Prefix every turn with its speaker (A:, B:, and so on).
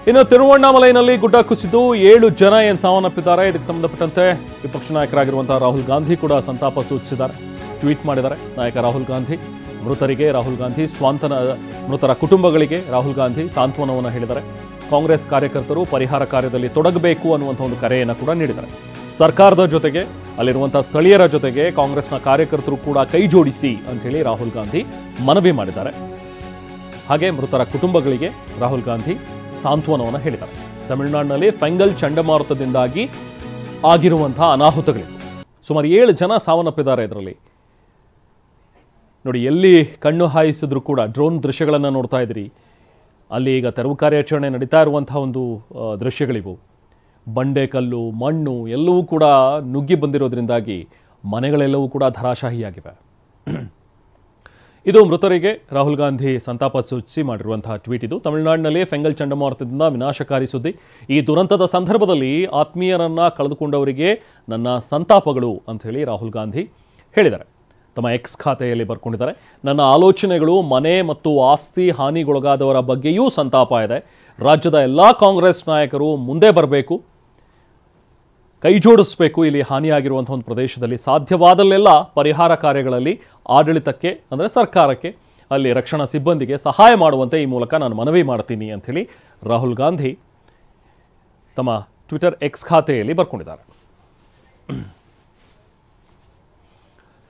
A: ಇನ್ನು ತಿರುವಣ್ಣಾಮಲೈನಲ್ಲಿ ಗುಡ್ಡ ಕುಸಿದು 7 ಜನ ಸಾವನ್ನಪ್ಪಿದ್ದಾರೆ. ಇದಕ್ಕೆ ಸಂಬಂಧಪಟ್ಟಂತೆ ವಿಪಕ್ಷ ನಾಯಕರಾಗಿರುವಂತಹ ರಾಹುಲ್ ಗಾಂಧಿ ಕೂಡ ಸಂತಾಪ ಸೂಚಿಸಿದ್ದಾರೆ, ಟ್ವೀಟ್ ಮಾಡಿದ್ದಾರೆ. ನಾಯಕ ರಾಹುಲ್ ಗಾಂಧಿ ಮೃತರಿಗೆ ರಾಹುಲ್ ಗಾಂಧಿ ಮೃತರ ಕುಟುಂಬಗಳಿಗೆ ರಾಹುಲ್ ಗಾಂಧಿ ಸಾಂತ್ವನವನ್ನು ಹೇಳಿದ್ದಾರೆ. ಕಾಂಗ್ರೆಸ್ ಕಾರ್ಯಕರ್ತರು ಪರಿಹಾರ ಕಾರ್ಯದಲ್ಲಿ ತೊಡಗಬೇಕು ಅನ್ನುವಂಥ ಒಂದು ಕರೆಯನ್ನು ಕೂಡ ನೀಡಿದ್ದಾರೆ. ಸರ್ಕಾರದ ಜೊತೆಗೆ ಅಲ್ಲಿರುವಂತಹ ಸ್ಥಳೀಯರ ಜೊತೆಗೆ ಕಾಂಗ್ರೆಸ್ನ ಕಾರ್ಯಕರ್ತರು ಕೂಡ ಕೈ ಜೋಡಿಸಿ ಅಂತೇಳಿ ರಾಹುಲ್ ಗಾಂಧಿ ಮನವಿ ಮಾಡಿದ್ದಾರೆ. ಹಾಗೆ ಮೃತರ ಕುಟುಂಬಗಳಿಗೆ ರಾಹುಲ್ ಗಾಂಧಿ ಸಾಂತ್ವನವನ್ನು ಹೇಳಿದ್ದಾರೆ. ತಮಿಳುನಾಡಿನಲ್ಲಿ ಫೆಂಗಲ್ ಚಂಡಮಾರುತದಿಂದಾಗಿ ಆಗಿರುವಂತಹ ಅನಾಹುತಗಳಿವೆ. ಸುಮಾರು 7 ಜನ ಸಾವನ್ನಪ್ಪಿದ್ದಾರೆ. ಇದರಲ್ಲಿ ನೋಡಿ, ಎಲ್ಲಿ ಕಣ್ಣು ಹಾಯಿಸಿದ್ರು ಕೂಡ ಡ್ರೋನ್ ದೃಶ್ಯಗಳನ್ನು ನೋಡ್ತಾ ಇದ್ರಿ. ಅಲ್ಲಿ ಈಗ ತೆರವು ಕಾರ್ಯಾಚರಣೆ ನಡೀತಾ ಇರುವಂತಹ ಒಂದು ದೃಶ್ಯಗಳಿವು. ಬಂಡೆಕಲ್ಲು, ಮಣ್ಣು ಎಲ್ಲವೂ ಕೂಡ ನುಗ್ಗಿ ಬಂದಿರೋದ್ರಿಂದಾಗಿ ಮನೆಗಳೆಲ್ಲವೂ ಕೂಡ ಧರಾಶಾಹಿಯಾಗಿವೆ. ಇದು ಮೃತರಿಗೆ ರಾಹುಲ್ ಗಾಂಧಿ ಸಂತಾಪ ಸೂಚಿಸಿ ಮಾಡಿರುವಂತಹ ಟ್ವೀಟ್. ಇದು ತಮಿಳುನಾಡಿನಲ್ಲಿ ಫೆಂಗಲ್ ಚಂಡಮಾರುತದಿಂದ ವಿನಾಶಕಾರಿ ಸುದ್ದಿ. ಈ ದುರಂತದ ಸಂದರ್ಭದಲ್ಲಿ ಆತ್ಮೀಯರನ್ನು ಕಳೆದುಕೊಂಡವರಿಗೆ ನನ್ನ ಸಂತಾಪಗಳು ಅಂಥೇಳಿ ರಾಹುಲ್ ಗಾಂಧಿ ಹೇಳಿದ್ದಾರೆ. ತಮ್ಮ ಎಕ್ಸ್ ಖಾತೆಯಲ್ಲಿ ಬರ್ಕೊಂಡಿದ್ದಾರೆ. ನನ್ನ ಆಲೋಚನೆಗಳು ಮನೆ ಮತ್ತು ಆಸ್ತಿ ಹಾನಿಗೊಳಗಾದವರ ಬಗ್ಗೆಯೂ ಸಂತಾಪ ಇದೆ. ರಾಜ್ಯದ ಎಲ್ಲ ಕಾಂಗ್ರೆಸ್ ನಾಯಕರು ಮುಂದೆ ಬರಬೇಕು, ಕೈ ಜೋಡಿಸಬೇಕು. ಇಲ್ಲಿ ಹಾನಿಯಾಗಿರುವಂಥ ಒಂದು ಪ್ರದೇಶದಲ್ಲಿ ಸಾಧ್ಯವಾದಲ್ಲೆಲ್ಲ ಪರಿಹಾರ ಕಾರ್ಯಗಳಲ್ಲಿ ಆಡಳಿತಕ್ಕೆ ಅಂದರೆ ಸರ್ಕಾರಕ್ಕೆ, ಅಲ್ಲಿ ರಕ್ಷಣಾ ಸಿಬ್ಬಂದಿಗೆ ಸಹಾಯ ಮಾಡುವಂತೆ ಈ ಮೂಲಕ ನಾನು ಮನವಿ ಮಾಡ್ತೀನಿ ಅಂಥೇಳಿ ರಾಹುಲ್ ಗಾಂಧಿ ತಮ್ಮ ಟ್ವಿಟರ್ ಎಕ್ಸ್ ಖಾತೆಯಲ್ಲಿ ಬರ್ಕೊಂಡಿದ್ದಾರೆ.